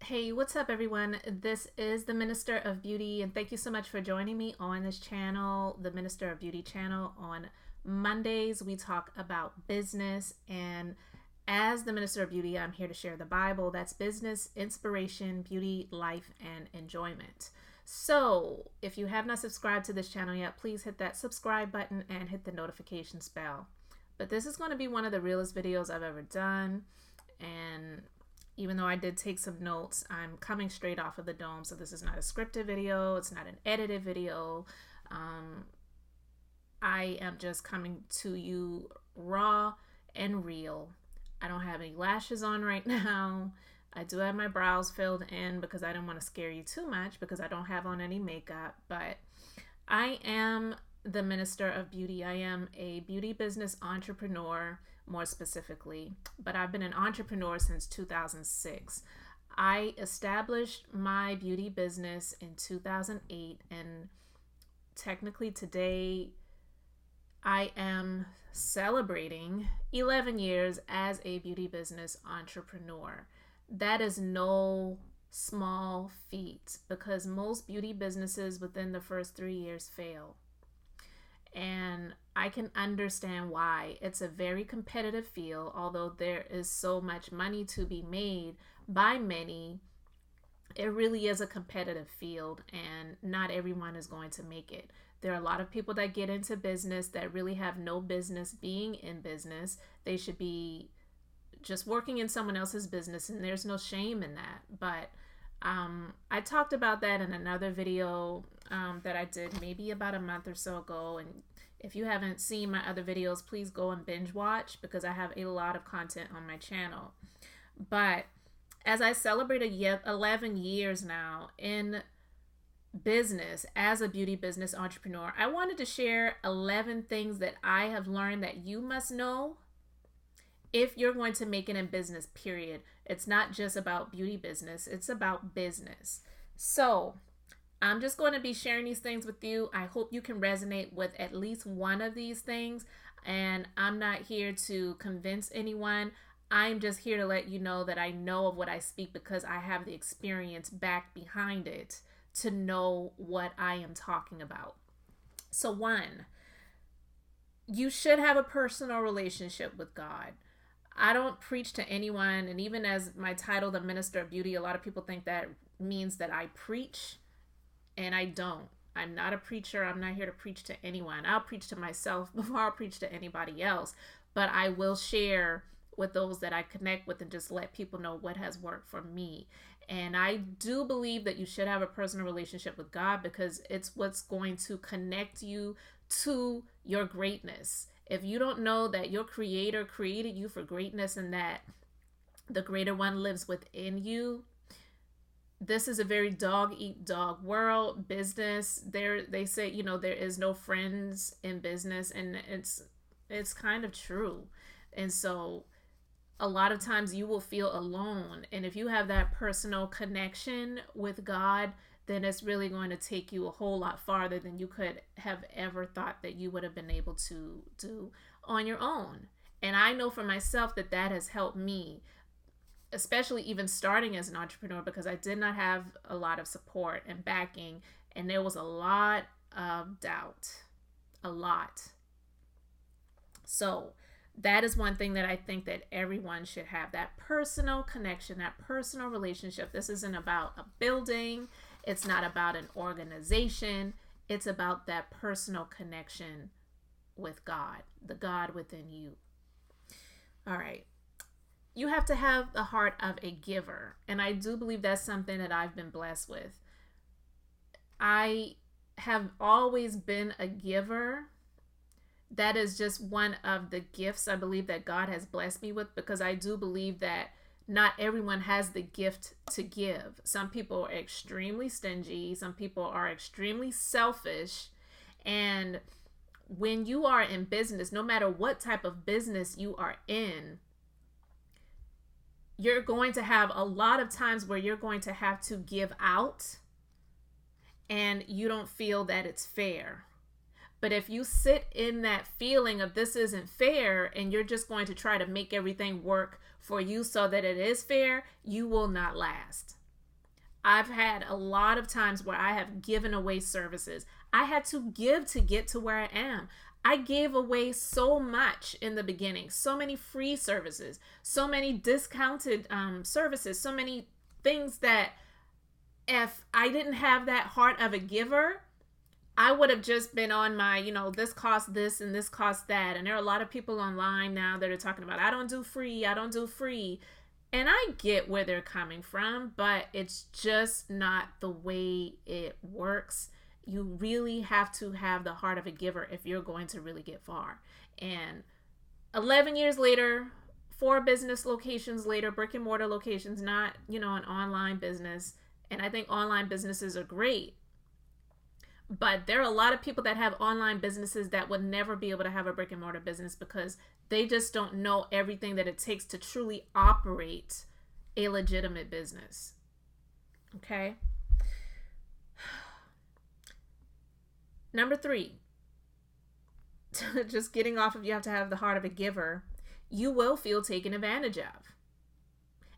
Hey, what's up, everyone? This is the Minister of Beauty, and thank you so much for joining me on this channel, the Minister of Beauty channel. On Mondays, we talk about business, and as the Minister of Beauty, I'm here to share the Bible. That's business, inspiration, beauty, life, and enjoyment. So, if you have not subscribed to this channel yet, please hit that subscribe button and hit the notifications bell. But this is going to be one of the realest videos I've ever done, and even though I did take some notes, I'm coming straight off of the dome. So this is not a scripted video. It's not an edited video. I am just coming to you raw and real. I don't have any lashes on right now. I do have my brows filled in because I didn't want to scare you too much because I don't have on any makeup. But I am the Minister of Beauty. I am a beauty business entrepreneur, more specifically, but I've been an entrepreneur since 2006. I established my beauty business in 2008, and technically today I am celebrating 11 years as a beauty business entrepreneur. That is no small feat because most beauty businesses within the first 3 years fail. And I can understand why. It's a very competitive field, although there is so much money to be made by many. It really is a competitive field, and not everyone is going to make it. There are a lot of people that get into business that really have no business being in business. They should be just working in someone else's business, and there's no shame in that. But I talked about that in another video that I did maybe about a month or so ago. And if you haven't seen my other videos, please go and binge watch because I have a lot of content on my channel. But as I celebrated 11 years now in business as a beauty business entrepreneur, I wanted to share 11 things that I have learned that you must know if you're going to make it in business, period. It's not just about beauty business, it's about business. So I'm just going to be sharing these things with you. I hope you can resonate with at least one of these things. And I'm not here to convince anyone. I'm just here to let you know that I know of what I speak because I have the experience back behind it to know what I am talking about. So one, you should have a personal relationship with God. I don't preach to anyone, and even as my title, the Minister of Beauty, a lot of people think that means that I preach, and I don't. I'm not a preacher. I'm not here to preach to anyone. I'll preach to myself before I'll preach to anybody else, but I will share with those that I connect with and just let people know what has worked for me. And I do believe that you should have a personal relationship with God because it's what's going to connect you to your greatness. If you don't know that your creator created you for greatness and that the greater one lives within you, this is a very dog eat dog world. Business, they say, there is no friends in business, and it's kind of true. And so a lot of times you will feel alone, and if you have that personal connection with God, then it's really going to take you a whole lot farther than you could have ever thought that you would have been able to do on your own. And I know for myself that that has helped me, especially even starting as an entrepreneur, because I did not have a lot of support and backing, and there was a lot of doubt, a lot. So that is one thing that I think that everyone should have, that personal connection, that personal relationship. This isn't about a building. It's not about an organization. It's about that personal connection with God, the God within you. All right. You have to have the heart of a giver. And I do believe that's something that I've been blessed with. I have always been a giver. That is just one of the gifts I believe that God has blessed me with, because I do believe that not everyone has the gift to give. Some people are extremely stingy. Some people are extremely selfish. And when you are in business, no matter what type of business you are in, you're going to have a lot of times where you're going to have to give out and you don't feel that it's fair. But if you sit in that feeling of this isn't fair and you're just going to try to make everything work for you so that it is fair, you will not last. I've had a lot of times where I have given away services. I had to give to get to where I am. I gave away so much in the beginning, so many free services, so many discounted services, so many things that if I didn't have that heart of a giver, I would have just been on my, this costs this and this costs that. And there are a lot of people online now that are talking about, I don't do free, I don't do free. And I get where they're coming from, but it's just not the way it works. You really have to have the heart of a giver if you're going to really get far. And 11 years later, 4 business locations later, brick and mortar locations, not, an online business. And I think online businesses are great. But there are a lot of people that have online businesses that would never be able to have a brick and mortar business because they just don't know everything that it takes to truly operate a legitimate business. Okay? Number 3, just getting off of you have to have the heart of a giver, you will feel taken advantage of.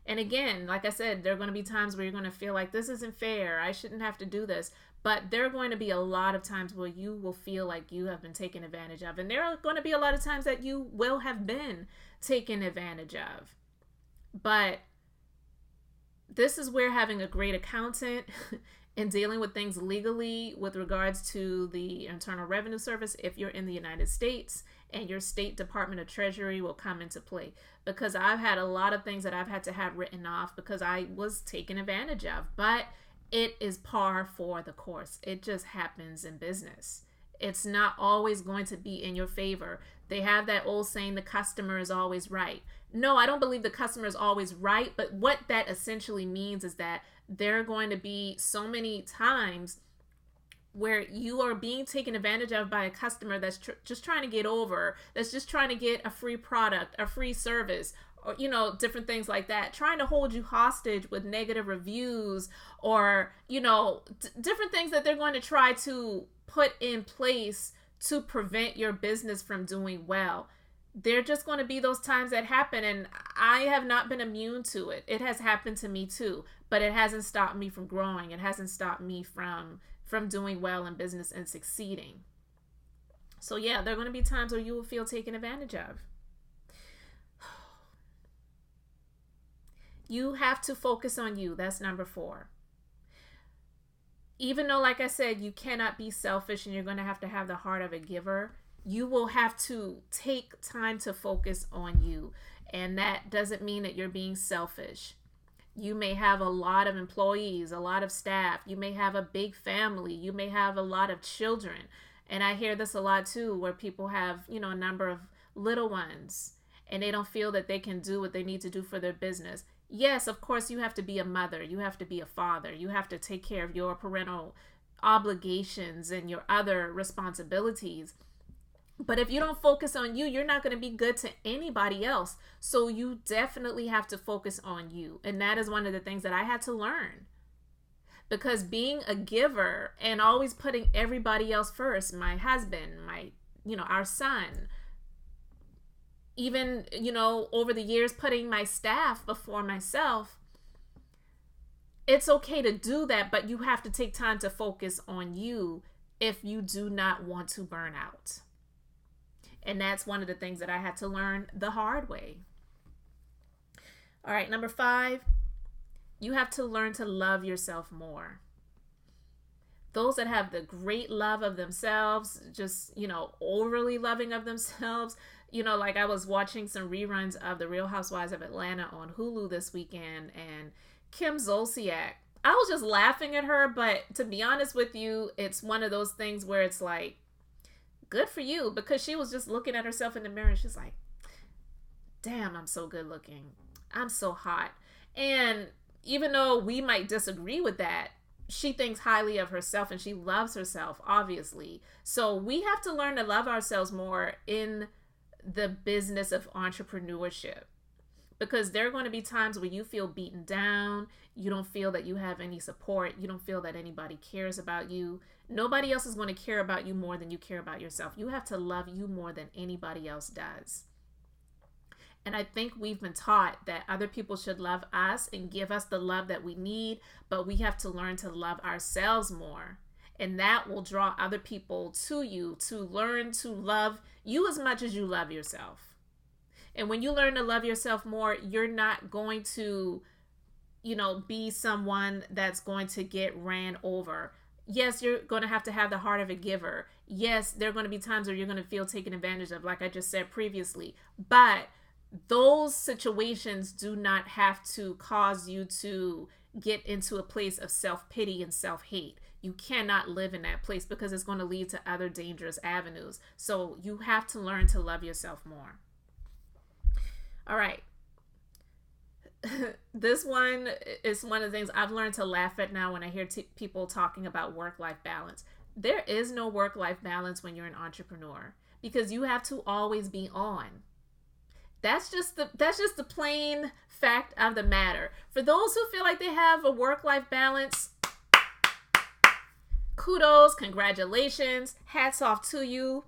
And again, like I said, there are going to be times where you're going to feel like this isn't fair. I shouldn't have to do this. But there are going to be a lot of times where you will feel like you have been taken advantage of. And there are going to be a lot of times that you will have been taken advantage of. But this is where having a great accountant and dealing with things legally with regards to the Internal Revenue Service, if you're in the United States, and your state Department of Treasury will come into play. Because I've had a lot of things that I've had to have written off because I was taken advantage of. But it is par for the course. It just happens in business. It's not always going to be in your favor. They have that old saying, the customer is always right. No, I don't believe the customer is always right. But what that essentially means is that there are going to be so many times where you are being taken advantage of by a customer that's just trying to get over, that's just trying to get a free product, a free service, or, different things like that, trying to hold you hostage with negative reviews or, different things that they're going to try to put in place to prevent your business from doing well. They're just going to be those times that happen, and I have not been immune to it. It has happened to me too, but it hasn't stopped me from growing. It hasn't stopped me from doing well in business and succeeding. So yeah, there are going to be times where you will feel taken advantage of. You have to focus on you. That's number 4. Even though, like I said, you cannot be selfish and you're going to have the heart of a giver, you will have to take time to focus on you. And that doesn't mean that you're being selfish. You may have a lot of employees, a lot of staff. You may have a big family. You may have a lot of children. And I hear this a lot too, where people have, a number of little ones and they don't feel that they can do what they need to do for their business. Yes, of course, you have to be a mother. You have to be a father. You have to take care of your parental obligations and your other responsibilities. But if you don't focus on you, you're not going to be good to anybody else. So you definitely have to focus on you. And that is one of the things that I had to learn. Because being a giver and always putting everybody else first, my husband, our son, even, over the years, putting my staff before myself, it's okay to do that, but you have to take time to focus on you if you do not want to burn out. And that's one of the things that I had to learn the hard way. All right, number 5, you have to learn to love yourself more. Those that have the great love of themselves, just, overly loving of themselves, like I was watching some reruns of The Real Housewives of Atlanta on Hulu this weekend, and Kim Zolciak, I was just laughing at her, but to be honest with you, it's one of those things where it's like, good for you, because she was just looking at herself in the mirror and she's like, damn, I'm so good looking. I'm so hot. And even though we might disagree with that, she thinks highly of herself and she loves herself, obviously. So we have to learn to love ourselves more in the business of entrepreneurship, because there are going to be times where you feel beaten down. You don't feel that you have any support. You don't feel that anybody cares about you. Nobody else is going to care about you more than you care about yourself. You have to love you more than anybody else does. And I think we've been taught that other people should love us and give us the love that we need, but we have to learn to love ourselves more. And that will draw other people to you to learn to love you as much as you love yourself. And when you learn to love yourself more, you're not going to, be someone that's going to get ran over. Yes, you're going to have the heart of a giver. Yes, there are going to be times where you're going to feel taken advantage of, like I just said previously. But those situations do not have to cause you to get into a place of self-pity and self-hate. You cannot live in that place because it's going to lead to other dangerous avenues. So you have to learn to love yourself more. All right. This one is one of the things I've learned to laugh at now when I hear people talking about work-life balance. There is no work-life balance when you're an entrepreneur because you have to always be on. That's just the plain fact of the matter. For those who feel like they have a work-life balance, kudos, congratulations, hats off to you,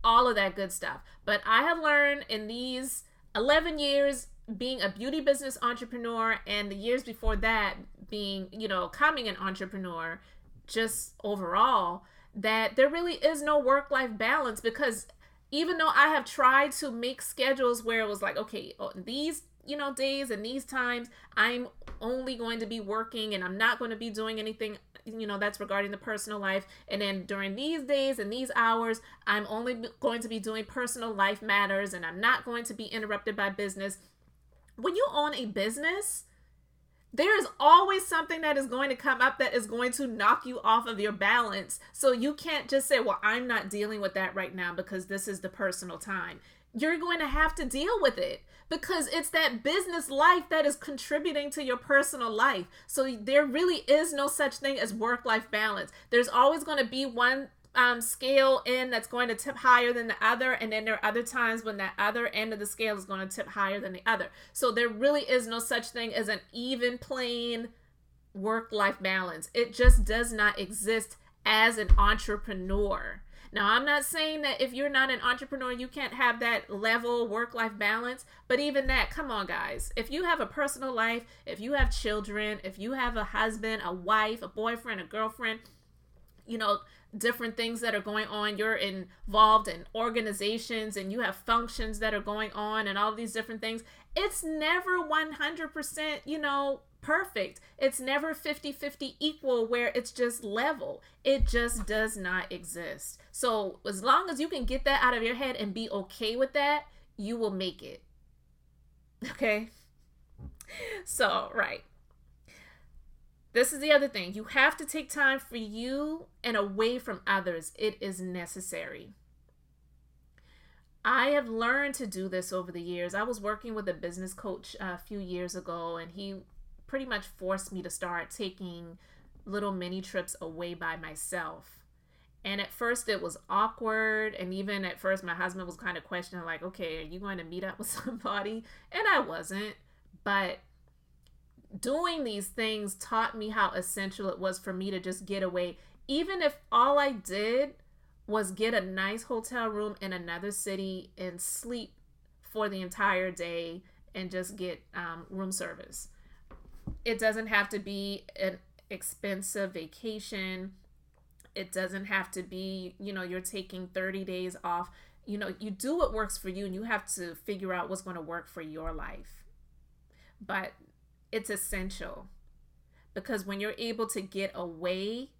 all of that good stuff. But I have learned in these 11 years being a beauty business entrepreneur and the years before that being, becoming an entrepreneur, just overall, that there really is no work-life balance because even though I have tried to make schedules where it was like, okay, these, days and these times, I'm only going to be working and I'm not going to be doing anything, that's regarding the personal life. And then during these days and these hours, I'm only going to be doing personal life matters and I'm not going to be interrupted by business. When you own a business, there is always something that is going to come up that is going to knock you off of your balance. So you can't just say, well, I'm not dealing with that right now because this is the personal time. You're going to have to deal with it because it's that business life that is contributing to your personal life. So there really is no such thing as work-life balance. There's always going to be one scale in that's going to tip higher than the other, and then there are other times when that other end of the scale is going to tip higher than the other. So there really is no such thing as an even plain work-life balance. It just does not exist as an entrepreneur. Now, I'm not saying that if you're not an entrepreneur, you can't have that level work-life balance, but even that, come on, guys. If you have a personal life, if you have children, if you have a husband, a wife, a boyfriend, a girlfriend, different things that are going on, you're involved in organizations and you have functions that are going on and all these different things, it's never 100%, perfect. It's never 50-50 equal where it's just level. It just does not exist. So as long as you can get that out of your head and be okay with that, you will make it. Okay? So, right. This is the other thing. You have to take time for you and away from others. It is necessary. I have learned to do this over the years. I was working with a business coach a few years ago, and he pretty much forced me to start taking little mini trips away by myself. And at first it was awkward. And even at first my husband was kind of questioning, like, okay, are you going to meet up with somebody? And I wasn't. But doing these things taught me how essential it was for me to just get away. Even if all I did was get a nice hotel room in another city and sleep for the entire day and just get room service. It doesn't have to be an expensive vacation. It doesn't have to be, you're taking 30 days off. You do what works for you, and you have to figure out what's going to work for your life. But it's essential because when you're able to get away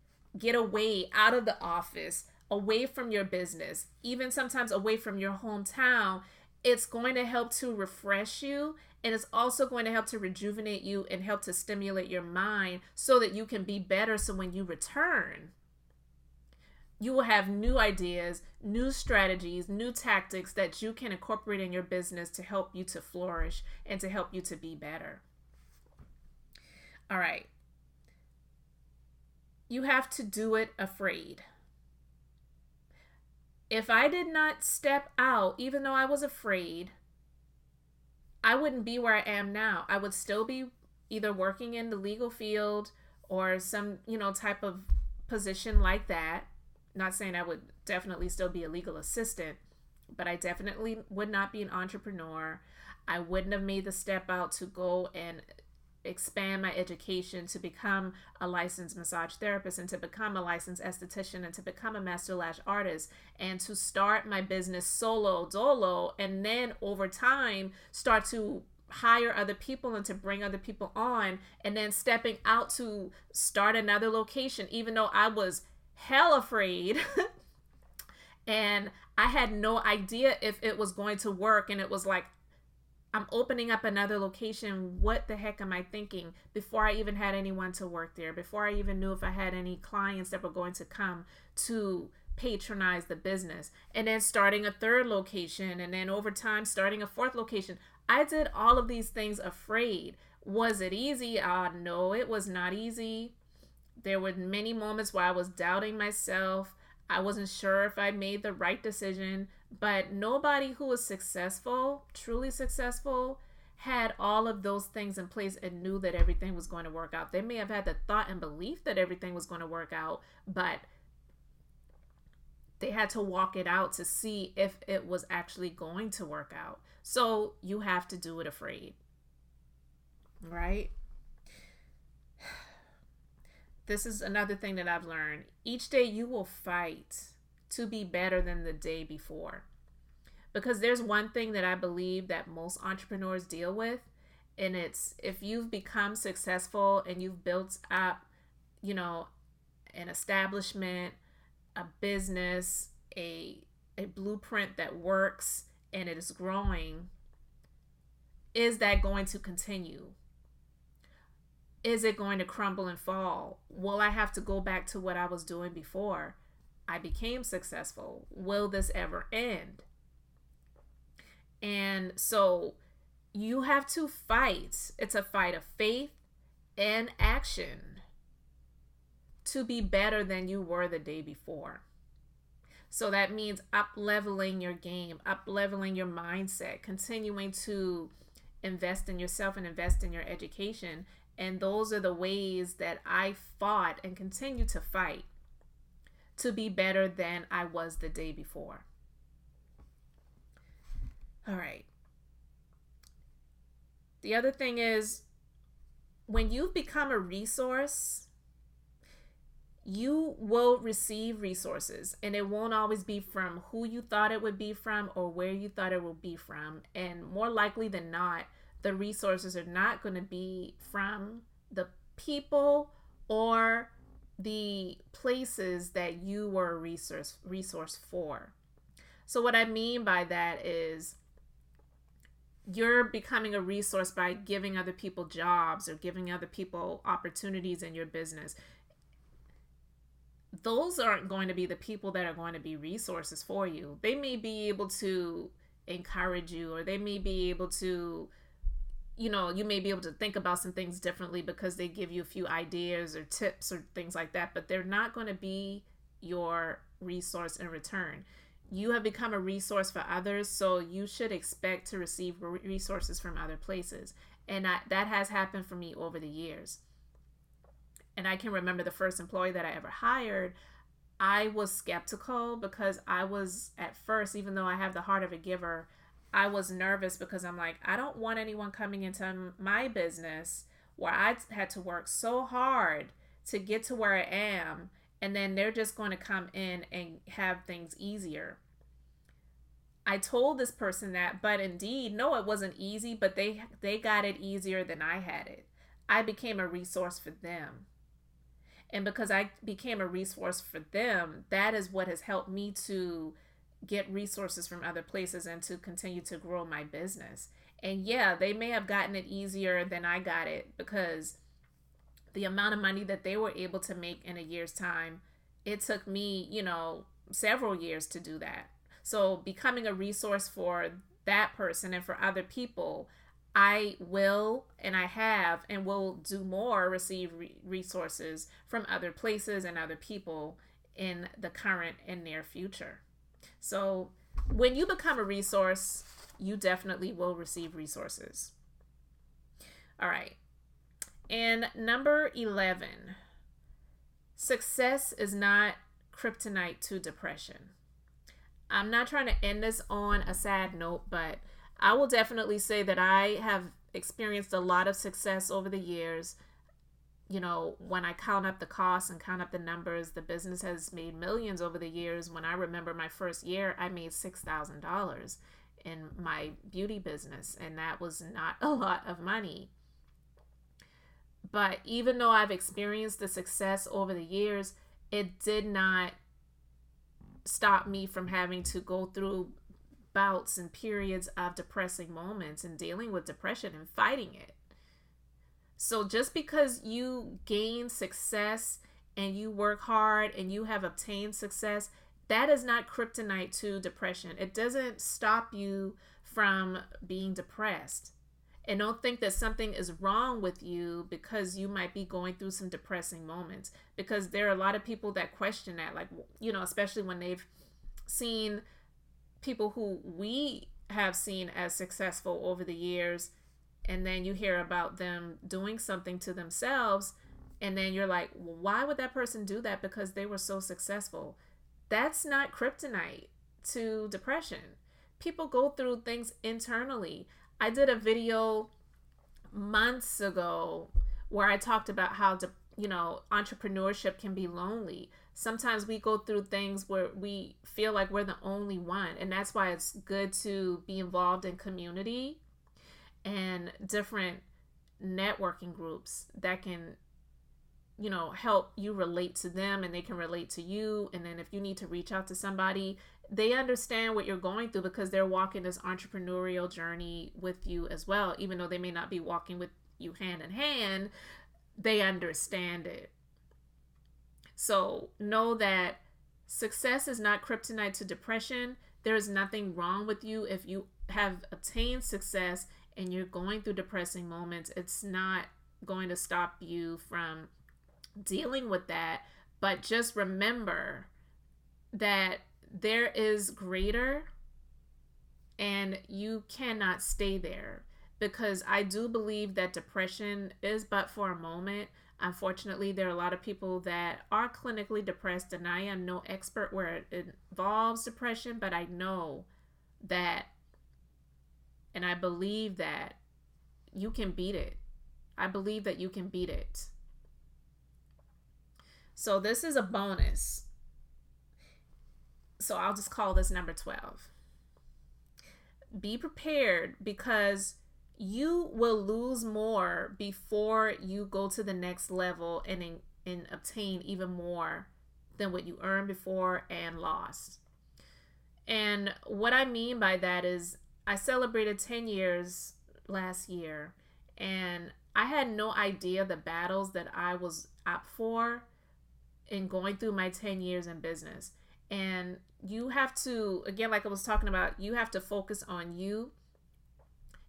out of the office, away from your business, even sometimes away from your hometown, it's going to help to refresh you, and it's also going to help to rejuvenate you and help to stimulate your mind so that you can be better. So when you return, you will have new ideas, new strategies, new tactics that you can incorporate in your business to help you to flourish and to help you to be better. All right. You have to do it afraid. If I did not step out, even though I was afraid, I wouldn't be where I am now. I would still be either working in the legal field or some, type of position like that. Not saying I would definitely still be a legal assistant, but I definitely would not be an entrepreneur. I wouldn't have made the step out to go and expand my education to become a licensed massage therapist and to become a licensed esthetician and to become a master lash artist and to start my business solo dolo, and then over time start to hire other people and to bring other people on, and then stepping out to start another location even though I was hell afraid and I had no idea if it was going to work. And it was like, I'm opening up another location. What the heck am I thinking? Before I even had anyone to work there, before I even knew if I had any clients that were going to come to patronize the business, and then starting a third location, and then over time starting a fourth location. I did all of these things afraid. Was it easy? No, it was not easy. There were many moments where I was doubting myself. I wasn't sure if I made the right decision, but nobody who was successful, truly successful, had all of those things in place and knew that everything was going to work out. They may have had the thought and belief that everything was going to work out, but they had to walk it out to see if it was actually going to work out. So you have to do it afraid, right? This is another thing that I've learned. Each day you will fight to be better than the day before. Because there's one thing that I believe that most entrepreneurs deal with, and it's if you've become successful and you've built up, an establishment, a business, a blueprint that works and it is growing, is that going to continue? Is it going to crumble and fall? Will I have to go back to what I was doing before I became successful? Will this ever end? And so you have to fight. It's a fight of faith and action to be better than you were the day before. So that means up leveling your game, up leveling your mindset, continuing to invest in yourself and invest in your education. And those are the ways that I fought and continue to fight to be better than I was the day before. All right. The other thing is, when you've become a resource, you will receive resources, and it won't always be from who you thought it would be from or where you thought it would be from. And more likely than not, the resources are not going to be from the people or the places that you were a resource for. So what I mean by that is you're becoming a resource by giving other people jobs or giving other people opportunities in your business. Those aren't going to be the people that are going to be resources for you. They may be able to encourage you, or they may be able to, you may be able to think about some things differently because they give you a few ideas or tips or things like that, but they're not going to be your resource in return. You have become a resource for others, so you should expect to receive resources from other places. And that has happened for me over the years. And I can remember the first employee that I ever hired, I was skeptical because I was at first, even though I have the heart of a giver, I was nervous because I'm like, I don't want anyone coming into my business where I had to work so hard to get to where I am, and then they're just going to come in and have things easier. I told this person that, but indeed, no, it wasn't easy, but they got it easier than I had it. I became a resource for them. And because I became a resource for them, that is what has helped me to get resources from other places and to continue to grow my business. And yeah, they may have gotten it easier than I got it because the amount of money that they were able to make in a year's time, it took me, several years to do that. So becoming a resource for that person and for other people, I will, and I have, and will do more, receive resources from other places and other people in the current and near future. So when you become a resource, you definitely will receive resources. All right. And number 11, success is not kryptonite to depression. I'm not trying to end this on a sad note, but I will definitely say that I have experienced a lot of success over the years. You know, when I count up the costs and count up the numbers, the business has made millions over the years. When I remember my first year, I made $6,000 in my beauty business, and that was not a lot of money. But even though I've experienced the success over the years, it did not stop me from having to go through bouts and periods of depressing moments and dealing with depression and fighting it. So just because you gain success and you work hard and you have obtained success, that is not kryptonite to depression. It doesn't stop you from being depressed. And don't think that something is wrong with you because you might be going through some depressing moments. Because there are a lot of people that question that, like, you know, especially when they've seen people who we have seen as successful over the years, and then you hear about them doing something to themselves, and then you're like, well, why would that person do that? Because they were so successful. That's not kryptonite to depression. People go through things internally. I did a video months ago where I talked about how entrepreneurship can be lonely. Sometimes we go through things where we feel like we're the only one, and that's why it's good to be involved in community and different networking groups that can, you know, help you relate to them and they can relate to you. And then if you need to reach out to somebody, they understand what you're going through because they're walking this entrepreneurial journey with you as well. Even though they may not be walking with you hand in hand, they understand it. So know that success is not kryptonite to depression. There is nothing wrong with you if you have attained success and you're going through depressing moments. It's not going to stop you from dealing with that. But just remember that there is greater, and you cannot stay there, because I do believe that depression is but for a moment. Unfortunately, there are a lot of people that are clinically depressed, and I am no expert where it involves depression, but I know that, and I believe that you can beat it. I believe that you can beat it. So this is a bonus. So I'll just call this number 12. Be prepared, because you will lose more before you go to the next level and obtain even more than what you earned before and lost. And what I mean by that is I celebrated 10 years last year, and I had no idea the battles that I was up for in going through my 10 years in business. And you have to, again, like I was talking about, you have to focus on you.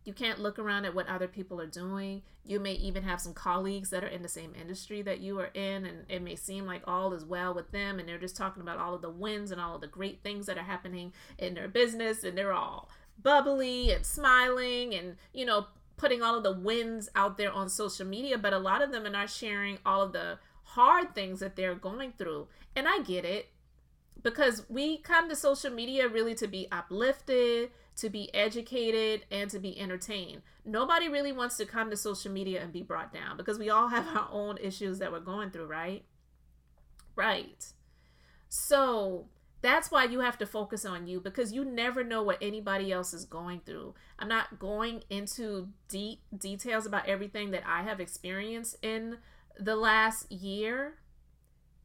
You can't look around at what other people are doing. You may even have some colleagues that are in the same industry that you are in, and it may seem like all is well with them, and they're just talking about all of the wins and all of the great things that are happening in their business, and they're all bubbly and smiling and, you know, putting all of the wins out there on social media, but a lot of them are not sharing all of the hard things that they're going through. And I get it, because we come to social media really to be uplifted, to be educated, and to be entertained. Nobody really wants to come to social media and be brought down, because we all have our own issues that we're going through, right? Right. So that's why you have to focus on you, because you never know what anybody else is going through. I'm not going into deep details about everything that I have experienced in the last year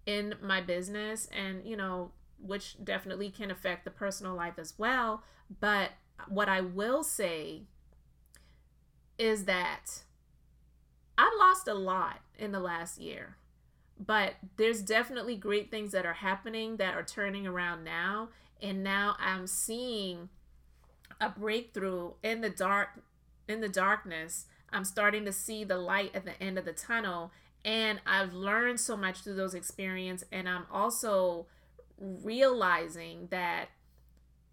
in my business, and, you know, which definitely can affect the personal life as well. But what I will say is that I've lost a lot in the last year, but there's definitely great things that are happening that are turning around now. And now I'm seeing a breakthrough in the darkness. I'm starting to see the light at the end of the tunnel, and I've learned so much through those experiences. And I'm also realizing that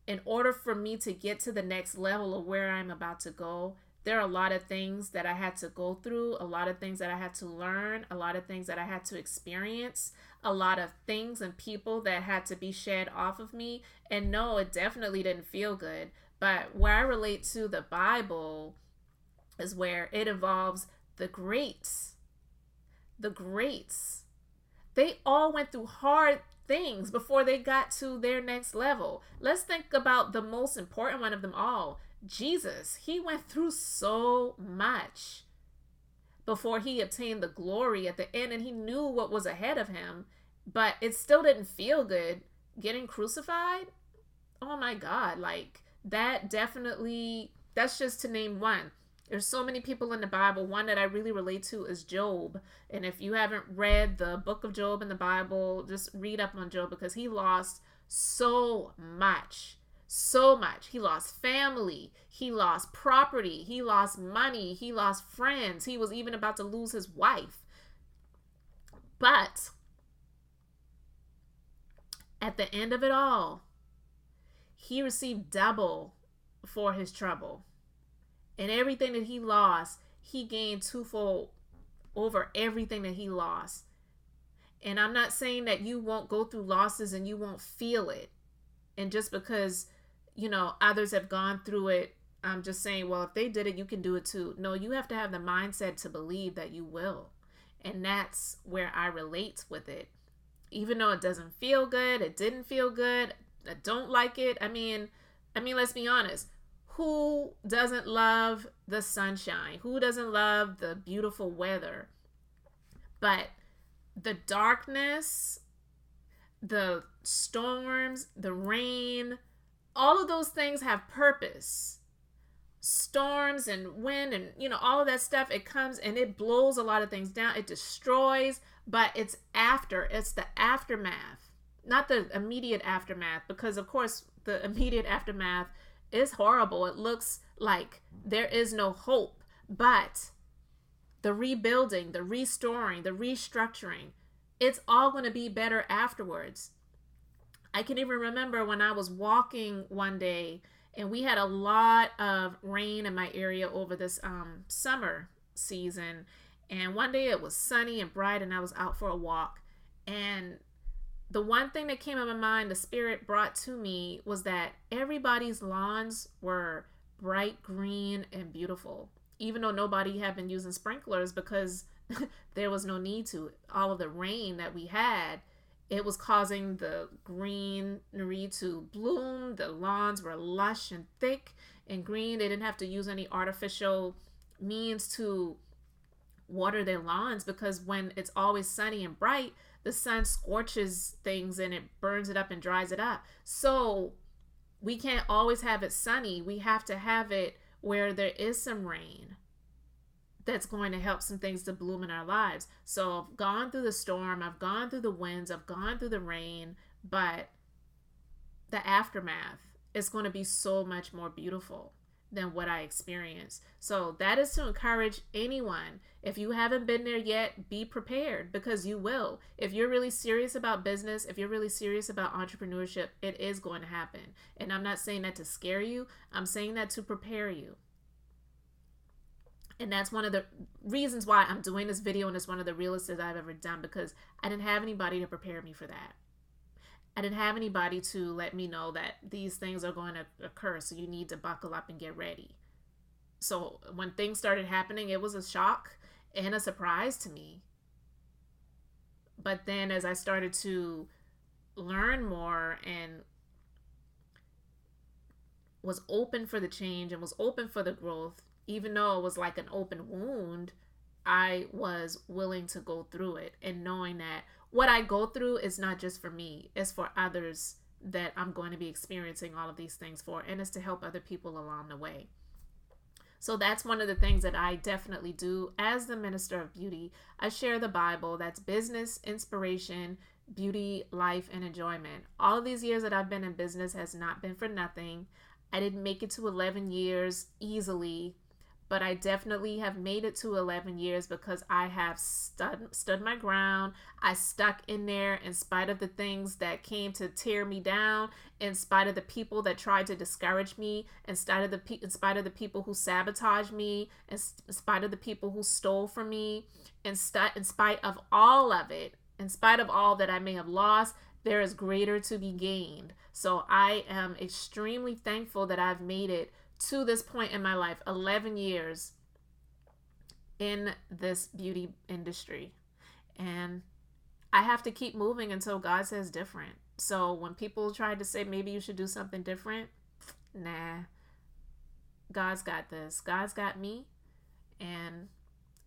in order for me to get to the next level of where I'm about to go, there are a lot of things that I had to go through, a lot of things that I had to learn, a lot of things that I had to experience, a lot of things and people that had to be shed off of me. And no, it definitely didn't feel good. But where I relate to the Bible is where it involves the greats. The greats. They all went through hard things before they got to their next level. Let's think about the most important one of them all, Jesus. He went through so much before he obtained the glory at the end, and he knew what was ahead of him, but it still didn't feel good getting crucified. Oh my God, like that definitely, that's just to name one. There's so many people in the Bible. One that I really relate to is Job. And if you haven't read the book of Job in the Bible, just read up on Job, because he lost so much. So much. He lost family. He lost property. He lost money. He lost friends. He was even about to lose his wife. But at the end of it all, he received double for his trouble. And everything that he lost, he gained twofold over everything that he lost. And I'm not saying that you won't go through losses and you won't feel it. And just because, others have gone through it, I'm just saying, well, if they did it, you can do it too. No, you have to have the mindset to believe that you will. And that's where I relate with it. Even though it doesn't feel good, it didn't feel good, I don't like it. I mean, let's be honest. Who doesn't love the sunshine? Who doesn't love the beautiful weather? But the darkness, the storms, the rain, all of those things have purpose. Storms and wind and, all of that stuff, it comes and it blows a lot of things down. It destroys, but it's the aftermath, not the immediate aftermath, because of course the immediate aftermath is horrible. It looks like there is no hope, but the rebuilding, the restoring, the restructuring, it's all going to be better afterwards. I can even remember when I was walking one day and we had a lot of rain in my area over this summer season. And one day it was sunny and bright and I was out for a walk. And the one thing that came in my mind, the Spirit brought to me, was that everybody's lawns were bright green and beautiful, even though nobody had been using sprinklers because there was no need to. All of the rain that we had, it was causing the greenery to bloom. The lawns were lush and thick and green. They didn't have to use any artificial means to water their lawns, because when it's always sunny and bright, the sun scorches things and it burns it up and dries it up. So we can't always have it sunny. We have to have it where there is some rain that's going to help some things to bloom in our lives. So I've gone through the storm, I've gone through the winds, I've gone through the rain, but the aftermath is going to be so much more beautiful than what I experienced. So that is to encourage anyone. If you haven't been there yet, be prepared, because you will. If you're really serious about business, if you're really serious about entrepreneurship, it is going to happen. And I'm not saying that to scare you. I'm saying that to prepare you. And that's one of the reasons why I'm doing this video, and it's one of the realest that I've ever done, because I didn't have anybody to prepare me for that. I didn't have anybody to let me know that these things are going to occur, so you need to buckle up and get ready. So when things started happening, it was a shock and a surprise to me. But then as I started to learn more and was open for the change and was open for the growth, even though it was like an open wound, I was willing to go through it, and knowing that what I go through is not just for me, it's for others that I'm going to be experiencing all of these things for, and it's to help other people along the way. So that's one of the things that I definitely do as the minister of beauty. I share the Bible. That's business, inspiration, beauty, life, and enjoyment. All of these years that I've been in business has not been for nothing. I didn't make it to 11 years easily, but I definitely have made it to 11 years because I have stood my ground. I stuck in there in spite of the things that came to tear me down, in spite of the people that tried to discourage me, in spite of the people who sabotaged me, in spite of the people who stole from me, in spite of all of it, in spite of all that I may have lost, there is greater to be gained. So I am extremely thankful that I've made it to this point in my life, 11 years in this beauty industry. And I have to keep moving until God says different. So when people try to say maybe you should do something different, nah. God's got this. God's got me. And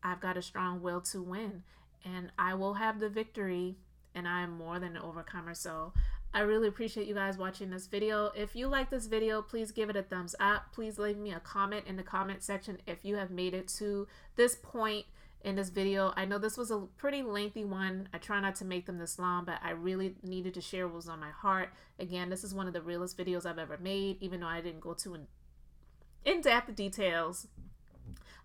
I've got a strong will to win. And I will have the victory. And I am more than an overcomer. So I really appreciate you guys watching this video. If you like this video, please give it a thumbs up. Please leave me a comment in the comment section if you have made it to this point in this video. I know this was a pretty lengthy one. I try not to make them this long, but I really needed to share what was on my heart. Again, this is one of the realest videos I've ever made, even though I didn't go too in-depth details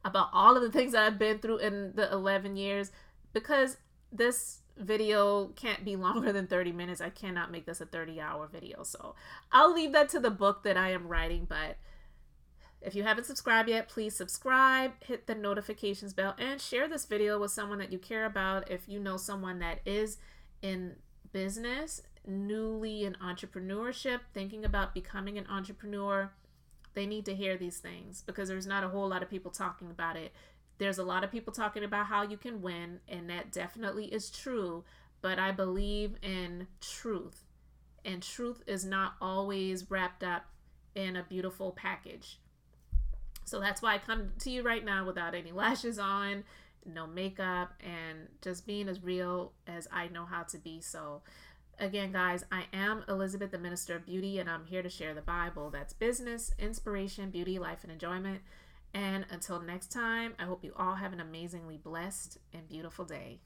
about all of the things that I've been through in the 11 years, because this video can't be longer than 30 minutes. I cannot make this a 30-hour video. So I'll leave that to the book that I am writing. But if you haven't subscribed yet, please subscribe, hit the notifications bell, and share this video with someone that you care about. If you know someone that is in business, newly in entrepreneurship, thinking about becoming an entrepreneur, they need to hear these things because there's not a whole lot of people talking about it. There's a lot of people talking about how you can win, and that definitely is true, but I believe in truth, and truth is not always wrapped up in a beautiful package. So that's why I come to you right now without any lashes on, no makeup, and just being as real as I know how to be. So again, guys, I am Elizabeth, the Minister of Beauty, and I'm here to share the Bible. That's business, inspiration, beauty, life, and enjoyment. And until next time, I hope you all have an amazingly blessed and beautiful day.